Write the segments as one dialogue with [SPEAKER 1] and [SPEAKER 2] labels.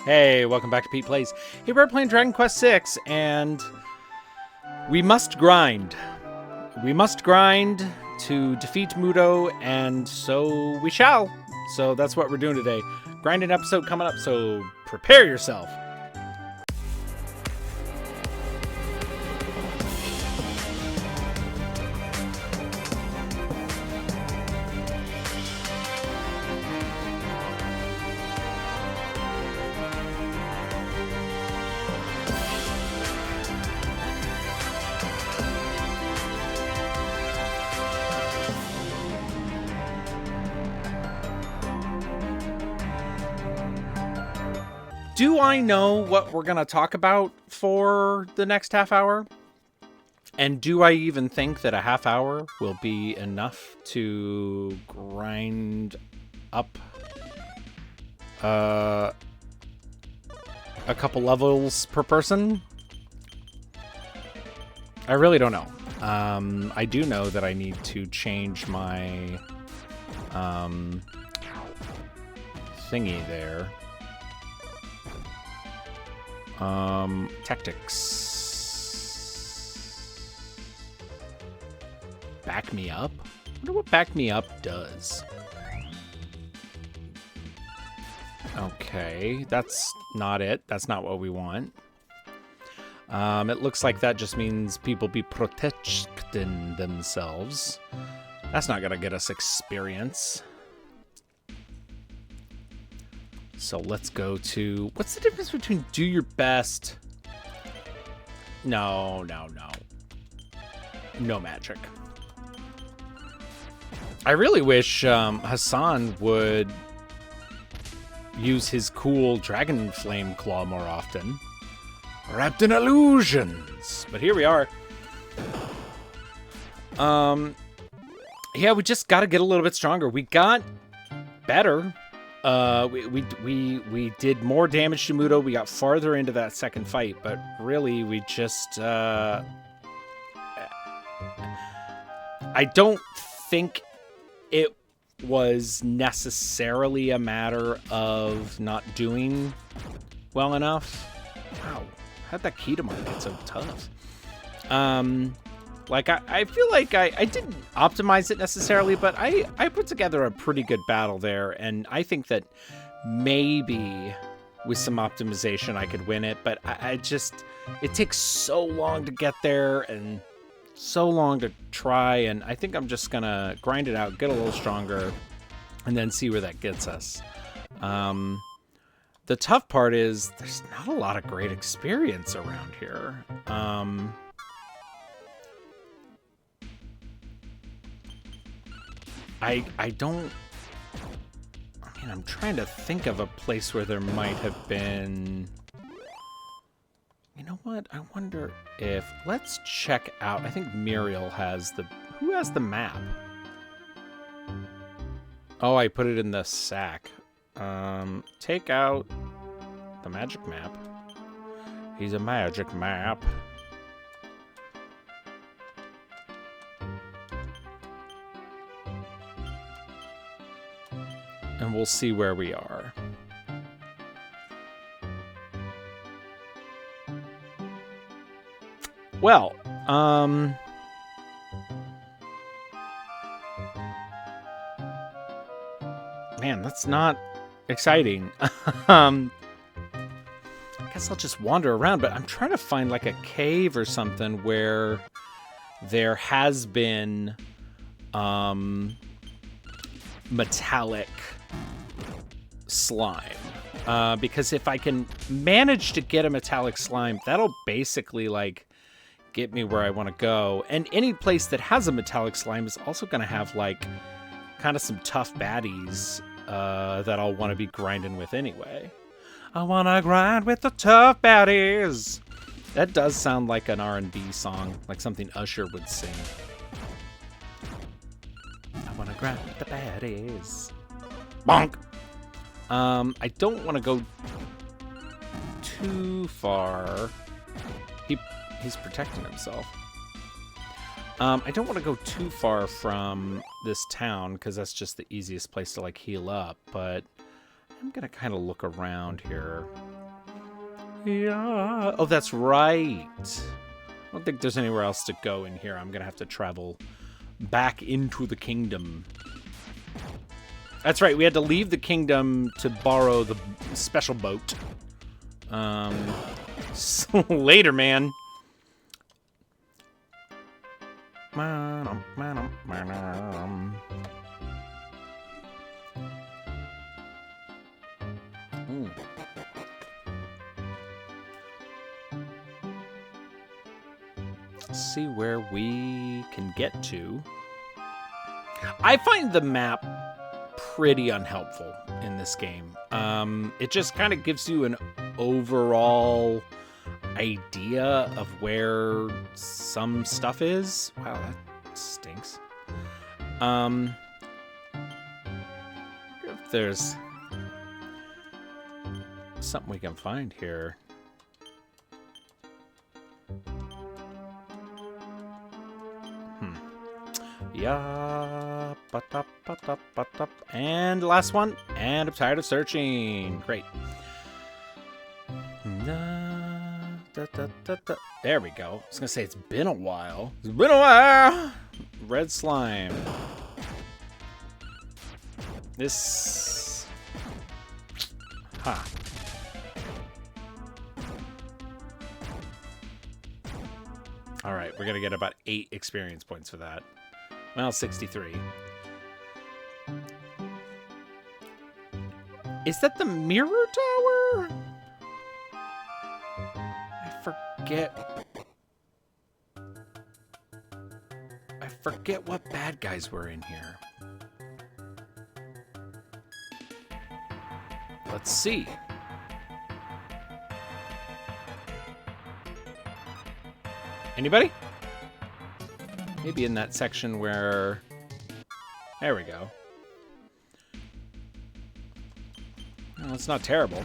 [SPEAKER 1] Hey, welcome back to PetePlays. Here we're playing Dragon Quest VI, and we must grind. We must grind to defeat Mudo, and so we shall. So that's what we're doing today. Grinding episode coming up, so prepare yourself. Do I know what we're going to talk about for the next half hour? And do I even think that a half hour will be enough to grind up a couple levels per person? I really don't know. I do know that I need to change my thingy there. Tactics. Back me up? I wonder what back me up does. Okay, that's not it. That's not what we want. It looks like that just means people be protecting themselves. That's not gonna get us experience. So let's go to... What's the difference between do your best? No. No magic. I really wish Hassan would use his cool dragon flame claw more often. Wrapped in illusions. But here we are. Yeah, we just got to get a little bit stronger. We got better. We did more damage to Mudo. We got farther into that second fight, but really we just I don't think it was necessarily a matter of not doing well enough. Wow, how'd that Ketamon get so tough? Like, I feel like I didn't optimize it necessarily, but I put together a pretty good battle there, and I think that maybe with some optimization I could win it, but it takes so long to get there and so long to try, and I think I'm just gonna grind it out, get a little stronger, and then see where that gets us. The tough part is there's not a lot of great experience around here. I'm trying to think of a place where there might have been... You know what? I wonder if... Let's check out... I think Muriel has the... Who has the map? Oh, I put it in the sack. Take out the magic map. He's a magic map. And we'll see where we are. Well, man, that's not exciting. I guess I'll just wander around, but I'm trying to find like a cave or something where there has been metallic slime, because if I can manage to get a metallic slime, that'll basically like get me where I want to go. And any place that has a metallic slime is also going to have like kind of some tough baddies that I'll want to be grinding with anyway. I want to grind with the tough baddies. That does sound like an R&B song, like something Usher would sing. I want to grind with the baddies. Bonk! I don't want to go too far. He's protecting himself. I don't want to go too far from this town, because that's just the easiest place to, like, heal up, but I'm going to kind of look around here. Yeah. Oh, that's right. I don't think there's anywhere else to go in here. I'm going to have to travel back into the kingdom. That's right. We had to leave the kingdom to borrow the special boat. So later, man. Let's see where we can get to. I find the map pretty unhelpful in this game. It just kind of gives you an overall idea of where some stuff is. Wow, that stinks. If there's something we can find here. Yeah, and last one, and I'm tired of searching. Great. There we go. I was gonna say it's been a while. It's been a while. Red slime. This. Huh. All right, we're gonna get about 8 experience points for that. Well, 63. Is that the mirror tower? I forget what bad guys were in here. Let's see. Anybody? Maybe in that section where... There we go. Well, it's not terrible.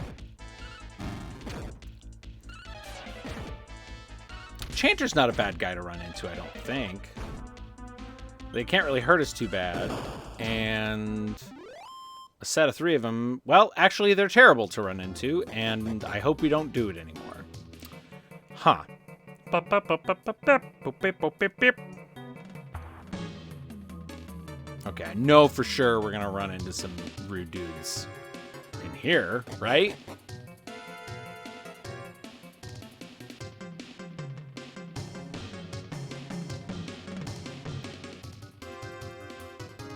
[SPEAKER 1] Chanter's not a bad guy to run into, I don't think. They can't really hurt us too bad. And a set of 3 of them... Well, actually, they're terrible to run into, and I hope we don't do it anymore. Huh. Okay, I know for sure we're gonna run into some rude dudes in here, right?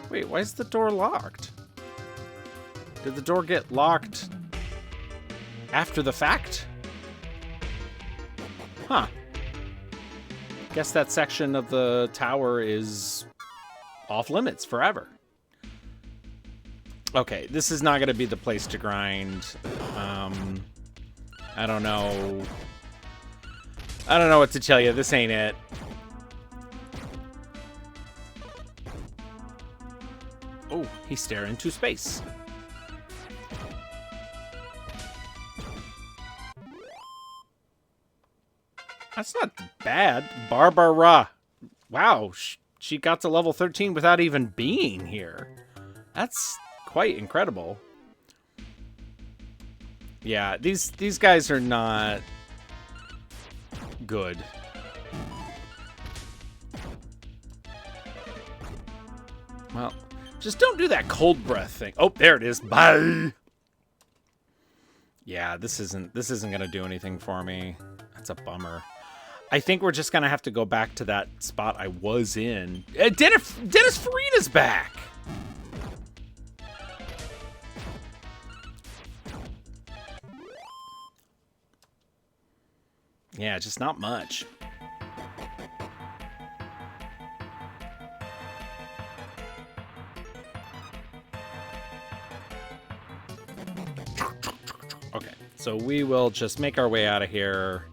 [SPEAKER 1] Wait, why is the door locked? Did the door get locked after the fact? Huh. Guess that section of the tower is off limits forever. Okay, this is not going to be the place to grind. I don't know. I don't know what to tell you. This ain't it. Oh, he's staring into space. That's not bad. Barbara. Wow, she got to level 13 without even being here. That's quite incredible. Yeah, these guys are not good. Well, just don't do that cold breath thing. Oh, there it is. Bye. Yeah, this isn't gonna do anything for me. That's a bummer. I think we're just gonna have to go back to that spot I was in. Dennis Farina's back. Yeah, just not much. Okay, so we will just make our way out of here.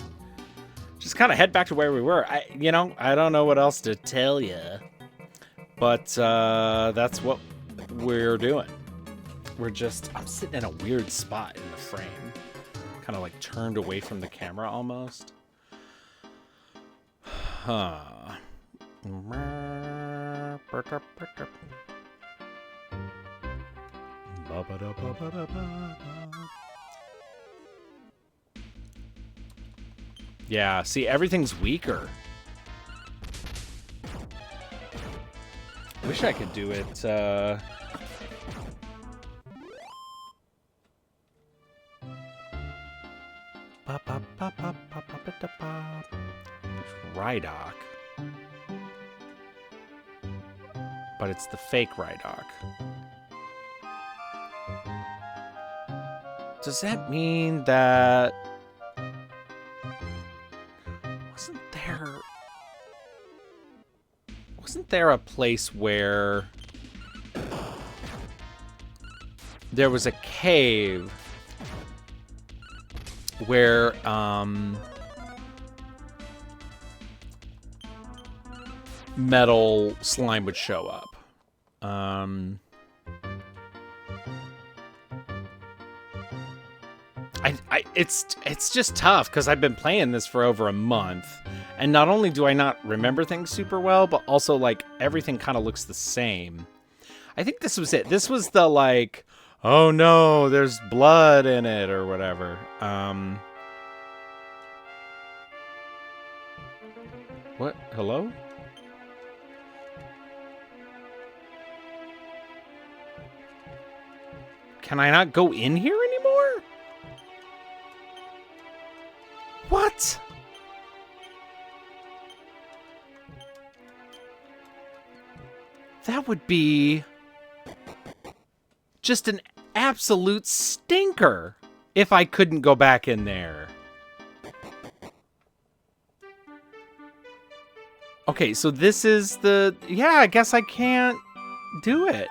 [SPEAKER 1] Just kind of head back to where we were. I don't know what else to tell you. But that's what we're doing. I'm sitting in a weird spot in the frame. Kind of like turned away from the camera almost. Huh. Yeah, see, everything's weaker. Wish I could do it, Rhydock. But it's the fake Rhydock. Does that mean that... Wasn't there a place where there was a cave where metal slime would show up? It's just tough because I've been playing this for over a month, and not only do I not remember things super well, but also like everything kind of looks the same. I think this was it. This was the like, oh no, there's blood in it or whatever. What? Hello? Can I not go in here anymore? What? That would be just an absolute stinker if I couldn't go back in there. Okay, so this is the... Yeah, I guess I can't do it.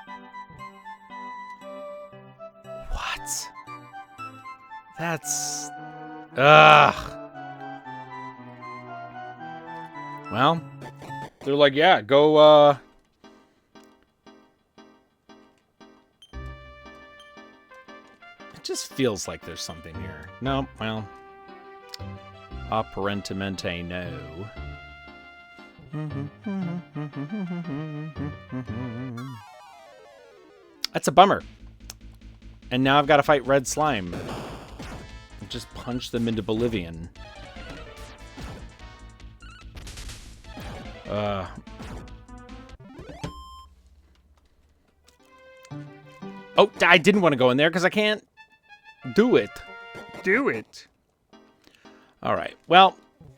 [SPEAKER 1] What? That's... Ugh. Well, they're like, yeah, go, It just feels like there's something here. No, well... Apparentemente no. That's a bummer. And now I've got to fight Red Slime. Just punch them into Bolivian. Oh, I didn't want to go in there because I can't do it. Do it. All right. Well,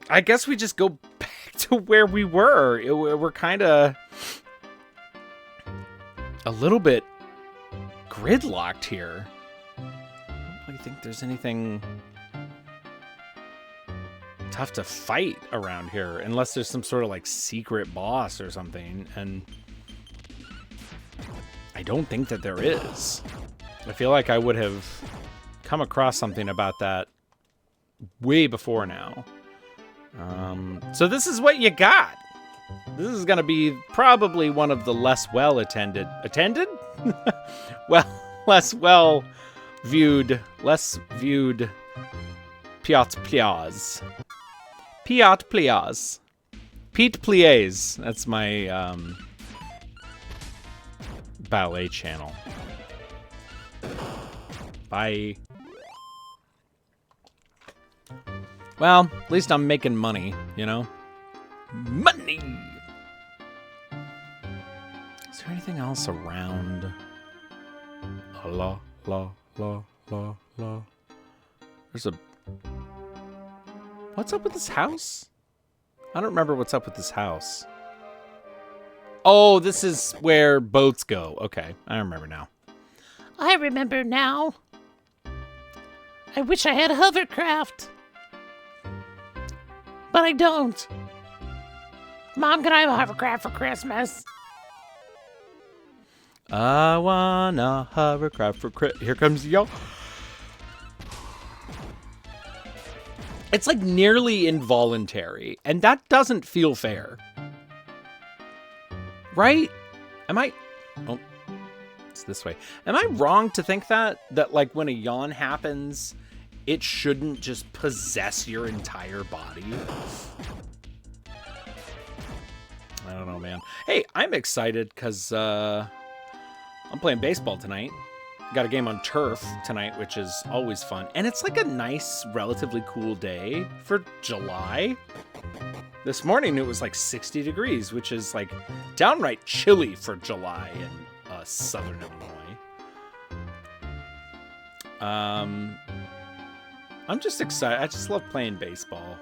[SPEAKER 1] I guess we just go back to where we were. We're kind of a little bit gridlocked here. I don't really think there's anything tough to fight around here unless there's some sort of like secret boss or something, and I don't think that there is. I feel like I would have come across something about that way before now. So this is what you got. This is going to be probably one of the less well-attended... Attended? Well, less well-viewed... Less viewed... PetePliés. PetePliés. PetePliés. That's my, ballet channel. Bye. Well, at least I'm making money, you know? Money! Is there anything else around? La, la, la, la, la. There's a... What's up with this house? I don't remember what's up with this house. Oh, this is where boats go. Okay, I remember now.
[SPEAKER 2] I remember now. I wish I had a hovercraft. But I don't. Mom, can I have a hovercraft for Christmas?
[SPEAKER 1] I want a hovercraft for Christmas. Here comes y'all. It's like nearly involuntary, and that doesn't feel fair. Right? Am I... Oh, it's this way. Am I wrong to think that like when a yawn happens, it shouldn't just possess your entire body? I don't know, man. Hey, I'm excited because I'm playing baseball tonight. got a game on turf tonight, which is always fun. And it's like a nice, relatively cool day for July. This morning it was like 60 degrees, which is like downright chilly for July in southern Illinois. I'm just excited. I just love playing baseball.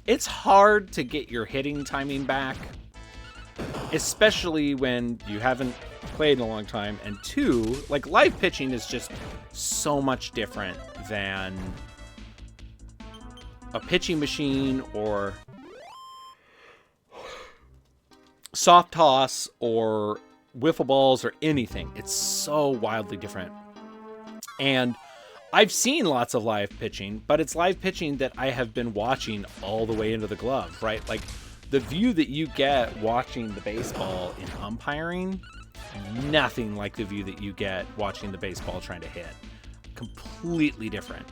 [SPEAKER 1] It's hard to get your hitting timing back, especially when you haven't played in a long time. And two, like live pitching is just so much different than a pitching machine or soft toss or wiffle balls or anything. It's so wildly different. And I've seen lots of live pitching, but it's live pitching that I have been watching all the way into the glove, right? Like the view that you get watching the baseball in umpiring, nothing like the view that you get watching the baseball trying to hit. Completely different.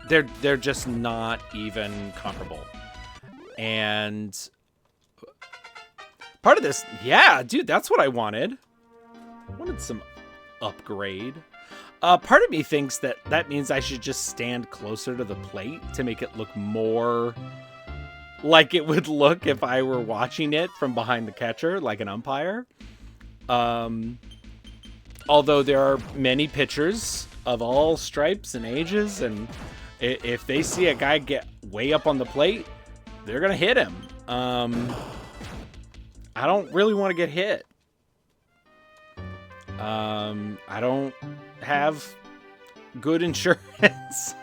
[SPEAKER 1] They're just not even comparable. And part of this, yeah, dude, that's what I wanted. I wanted some upgrade. Part of me thinks that means I should just stand closer to the plate to make it look more like it would look if I were watching it from behind the catcher, like an umpire. Although there are many pitchers of all stripes and ages, and if they see a guy get way up on the plate, they're going to hit him. I don't really want to get hit. I don't have good insurance.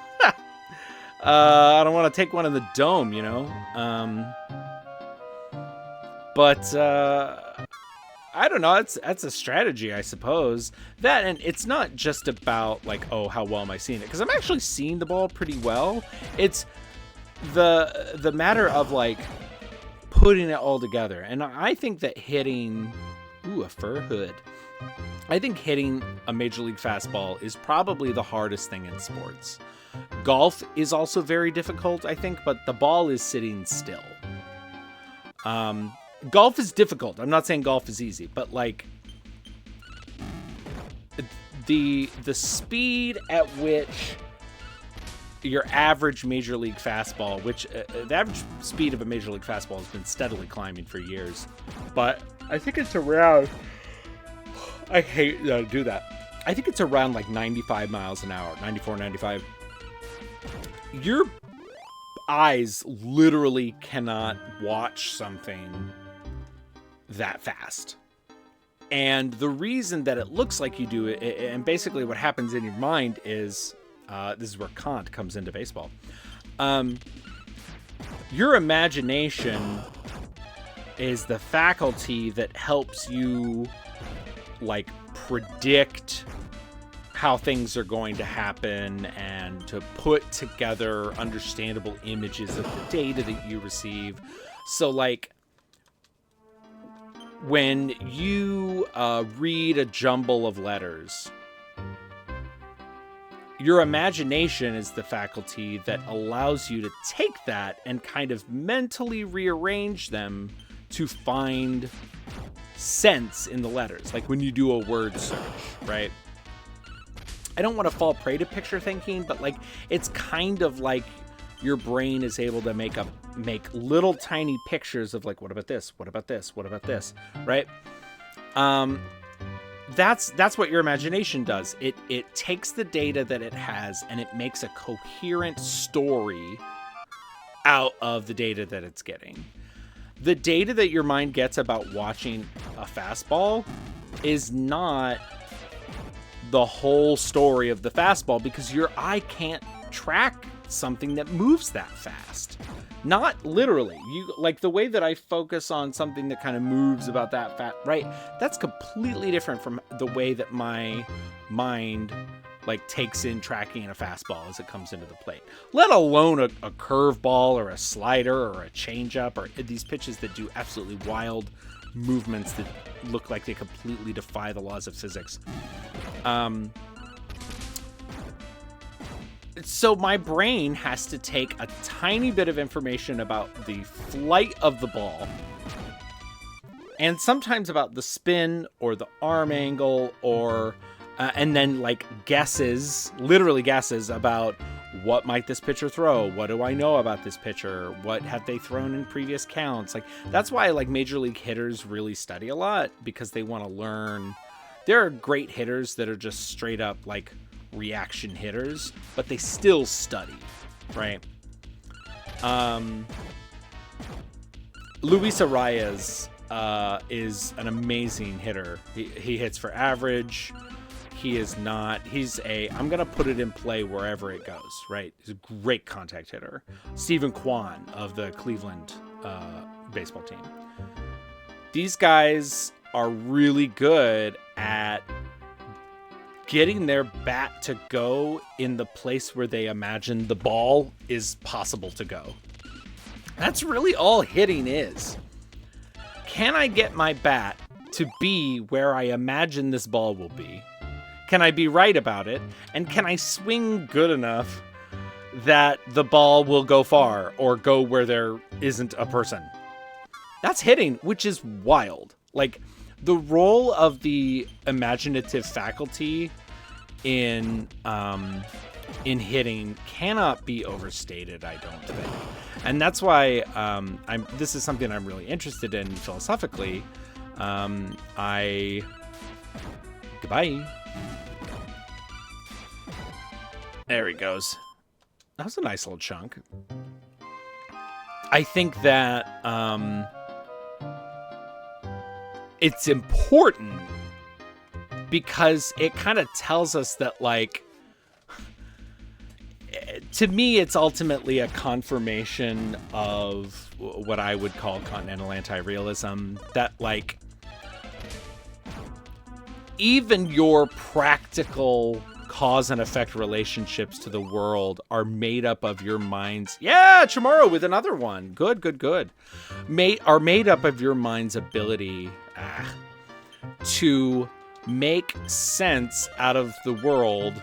[SPEAKER 1] I don't want to take one in the dome, you know? But I don't know. That's a strategy, I suppose. That, and it's not just about like, oh, how well am I seeing it? Because I'm actually seeing the ball pretty well. It's the matter of like putting it all together. And I think that hitting, a fur hood. I think hitting a major league fastball is probably the hardest thing in sports. Golf is also very difficult, I think, but the ball is sitting still. Golf is difficult. I'm not saying golf is easy, but like the speed at which your average major league fastball, which the average speed of a major league fastball has been steadily climbing for years, but I think it's around, I hate to do that. I think it's around like 95 miles an hour, 94, 95. Your eyes literally cannot watch something that fast. And the reason that it looks like you do it, and basically what happens in your mind is, this is where Kant comes into baseball. Your imagination is the faculty that helps you like predict how things are going to happen and to put together understandable images of the data that you receive. So like when you read a jumble of letters, your imagination is the faculty that allows you to take that and kind of mentally rearrange them to find sense in the letters. Like when you do a word search, right? I don't want to fall prey to picture thinking, but like it's kind of like your brain is able to make little tiny pictures of like, what about this? What about this? What about this? Right? That's what your imagination does. It takes the data that it has and it makes a coherent story out of the data that it's getting. The data that your mind gets about watching a fastball is not the whole story of the fastball because your eye can't track something that moves that fast. Not literally. You like the way that I focus on something that kind of moves about that fast, right? That's completely different from the way that my mind like takes in tracking a fastball as it comes into the plate, let alone a curveball or a slider or a changeup or these pitches that do absolutely wild movements that look like they completely defy the laws of physics. So my brain has to take a tiny bit of information about the flight of the ball and sometimes about the spin or the arm angle, or and then like guesses, literally guesses about what might this pitcher throw? What do I know about this pitcher? What have they thrown in previous counts? Like, that's why like major league hitters really study a lot, because they want to learn. There are great hitters that are just straight up like reaction hitters, but they still study, right? Luis Arias is an amazing hitter. He hits for average. He is not, I'm going to put it in play wherever it goes, right? He's a great contact hitter. Stephen Kwan of the Cleveland baseball team. These guys are really good at getting their bat to go in the place where they imagine the ball is possible to go. That's really all hitting is. Can I get my bat to be where I imagine this ball will be? Can I be right about it? And can I swing good enough that the ball will go far or go where there isn't a person? That's hitting, which is wild. Like, the role of the imaginative faculty in hitting cannot be overstated, I don't think. And that's why this is something I'm really interested in philosophically. Goodbye. There he goes. That was a nice little chunk. I think that it's important because it kind of tells us that, like, to me, it's ultimately a confirmation of what I would call continental anti-realism, that, like, even your practical cause and effect relationships to the world are made up of your mind's... Yeah, Chamorro with another one. Good. Are made up of your mind's ability to make sense out of the world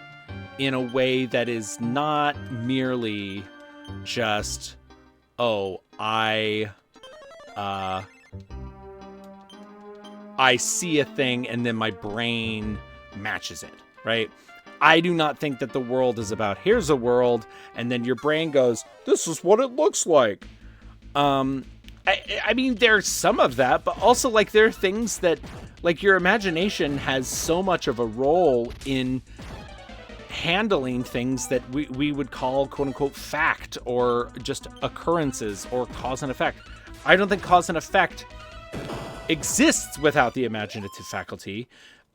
[SPEAKER 1] in a way that is not merely just, I see a thing and then my brain matches it, right? I do not think that the world is about, here's a world, and then your brain goes, this is what it looks like. I mean, there's some of that, but also, like, there are things that, like, your imagination has so much of a role in handling things that we would call, quote-unquote, fact, or just occurrences, or cause and effect. I don't think cause and effect exists without the imaginative faculty.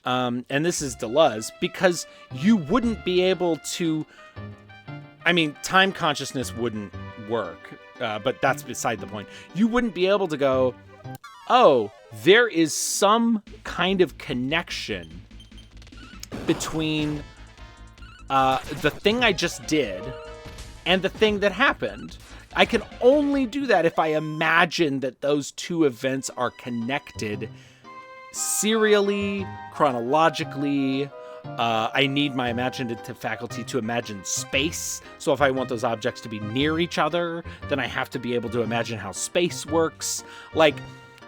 [SPEAKER 1] And this is Deleuze, because you wouldn't be able to... I mean, time consciousness wouldn't work, but that's beside the point. You wouldn't be able to go, there is some kind of connection between the thing I just did and the thing that happened. I can only do that if I imagine that those two events are connected serially, chronologically. I need my imaginative faculty to imagine space. So if I want those objects to be near each other, then I have to be able to imagine how space works. Like,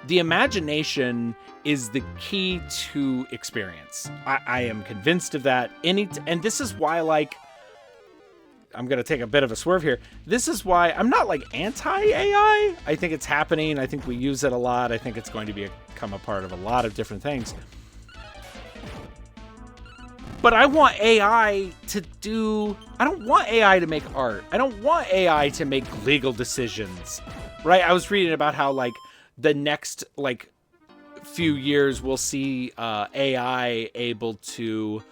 [SPEAKER 1] the imagination is the key to experience. I am convinced of that. And this is why, like, I'm going to take a bit of a swerve here. This is why I'm not, like, anti-AI. I think it's happening. I think we use it a lot. I think it's going to become a part of a lot of different things. But I want AI to I don't want AI to make art. I don't want AI to make legal decisions, right? I was reading about how, like, the next, like, few years we'll see AI able to,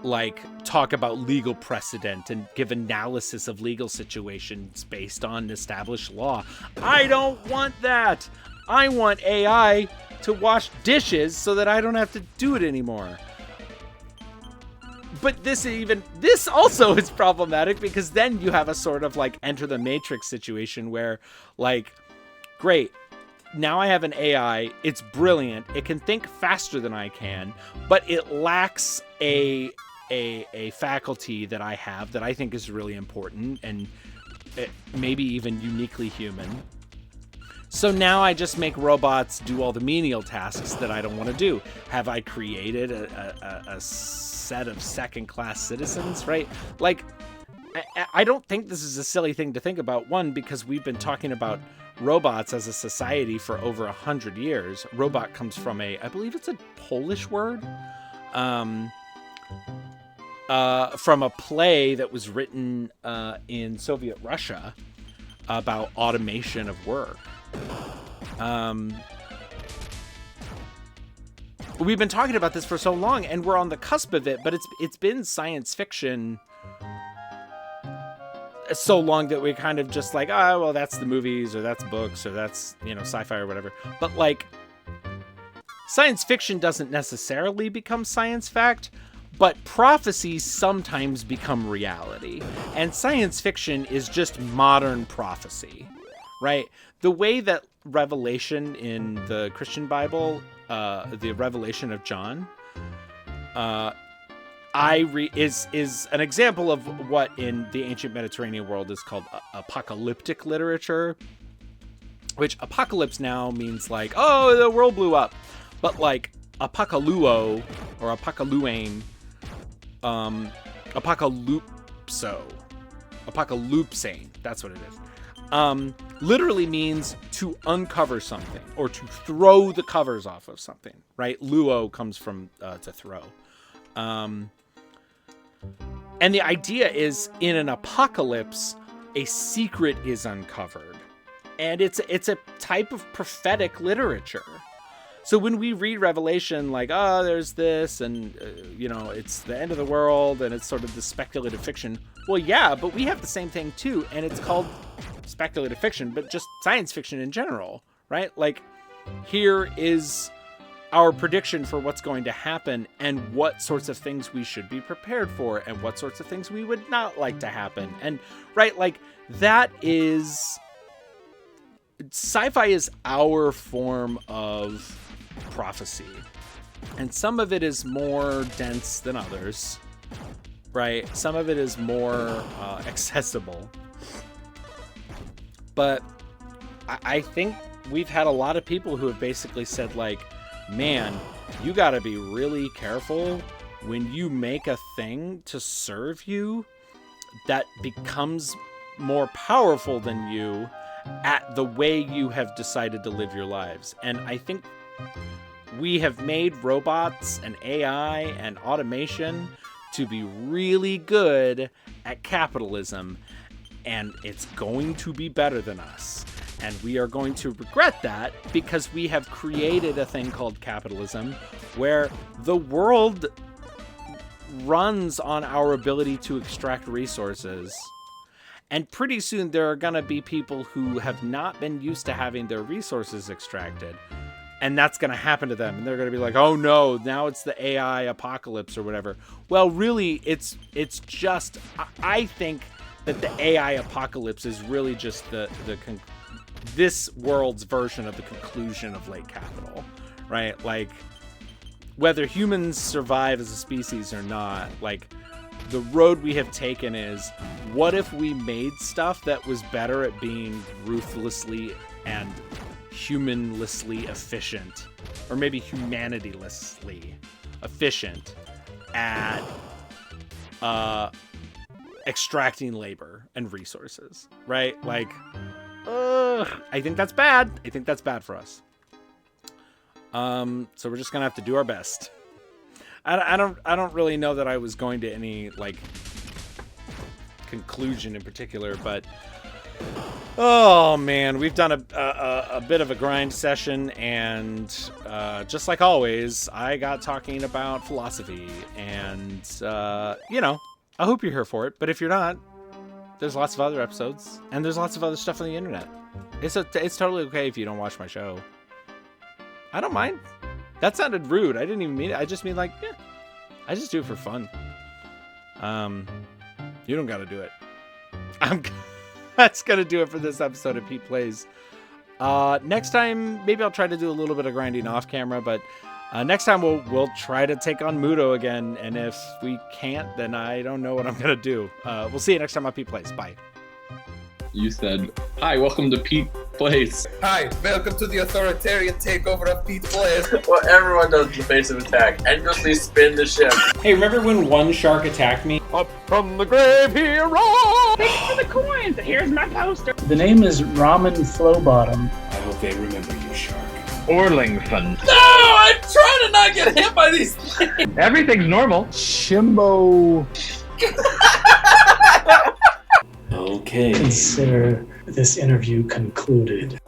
[SPEAKER 1] like, talk about legal precedent and give analysis of legal situations based on established law. I don't want that. I want AI to wash dishes so that I don't have to do it anymore. But this also is problematic, because then you have a sort of, like, Enter the Matrix situation where, like, great, now I have an AI, it's brilliant, it can think faster than I can, but it lacks a faculty that I have that I think is really important and maybe even uniquely human. So now I just make robots do all the menial tasks that I don't want to do. Have I created a set of second-class citizens, right? Like, I don't think this is a silly thing to think about. One, because we've been talking about robots as a society for over 100 years. Robot comes from I believe it's a Polish word, from a play that was written in Soviet Russia about automation of work. We've been talking about this for so long, and we're on the cusp of it, but it's been science fiction so long that we're kind of just like, oh, well, that's the movies, or that's books, or that's, sci-fi or whatever. But like, science fiction doesn't necessarily become science fact, but prophecies sometimes become reality. And science fiction is just modern prophecy, right? The way that Revelation in the Christian Bible, the Revelation of John, is an example of what in the ancient Mediterranean world is called apocalyptic literature, which apocalypse now means like, oh, the world blew up. But like apocalypso or apocalypane, apocalypsane, that's what it is. Literally means to uncover something or to throw the covers off of something, right? Luo comes from to throw. And the idea is, in an apocalypse, a secret is uncovered. And it's a type of prophetic literature. So when we read Revelation, like, oh, there's this, and, it's the end of the world, and it's sort of the speculative fiction. Well, yeah, but we have the same thing, too, and it's called speculative fiction, but just science fiction in general, right? Like, here is our prediction for what's going to happen and what sorts of things we should be prepared for and what sorts of things we would not like to happen. And, right, like, that is... Sci-fi is our form of prophecy. And some of it is more dense than others, right? Some of it is more accessible. But I think we've had a lot of people who have basically said, like, man, you got to be really careful when you make a thing to serve you that becomes more powerful than you at the way you have decided to live your lives. And I think we have made robots and AI and automation to be really good at capitalism, and it's going to be better than us. And we are going to regret that because we have created a thing called capitalism where the world runs on our ability to extract resources. And pretty soon there are going to be people who have not been used to having their resources extracted. And that's going to happen to them. And they're going to be like, oh no, now it's the AI apocalypse or whatever. Well, really, it's just, I think that the AI apocalypse is really just this world's version of the conclusion of late capital, right? Like, whether humans survive as a species or not, like, the road we have taken is, what if we made stuff that was better at being ruthlessly and humanlessly efficient, or maybe humanitylessly efficient at extracting labor and resources, right? Like, I think that's bad. I think that's bad for us. So we're just gonna have to do our best. I don't really know that I was going to any like conclusion in particular, but oh man, we've done a bit of a grind session, and just like always, I got talking about philosophy, and I hope you're here for it. But if you're not, there's lots of other episodes, and there's lots of other stuff on the internet. It's totally okay if you don't watch my show. I don't mind. That sounded rude. I didn't even mean it. I just mean like, yeah, I just do it for fun. You don't got to do it. That's gonna do it for this episode of Pete Plays. Next time, maybe I'll try to do a little bit of grinding off camera, but next time we'll try to take on Muto again, and if we can't, then I don't know what I'm gonna do. We'll see you next time on Pete Plays. Bye.
[SPEAKER 3] You said, hi, welcome to Pete PetePlays.
[SPEAKER 4] Hi, welcome to the authoritarian takeover of PetePlays.
[SPEAKER 3] What everyone does in the face of attack. Endlessly spin the ship.
[SPEAKER 5] Hey, remember when one shark attacked me?
[SPEAKER 6] Up from the grave he rose!
[SPEAKER 7] Thanks for the coins. Here's my poster.
[SPEAKER 8] The name is Ramen Flowbottom.
[SPEAKER 5] I hope they remember you, shark.
[SPEAKER 6] Orlington.
[SPEAKER 3] No! I'm trying to not get hit by these things!
[SPEAKER 6] Everything's normal.
[SPEAKER 8] Shimbo.
[SPEAKER 5] Okay.
[SPEAKER 8] Consider this interview concluded.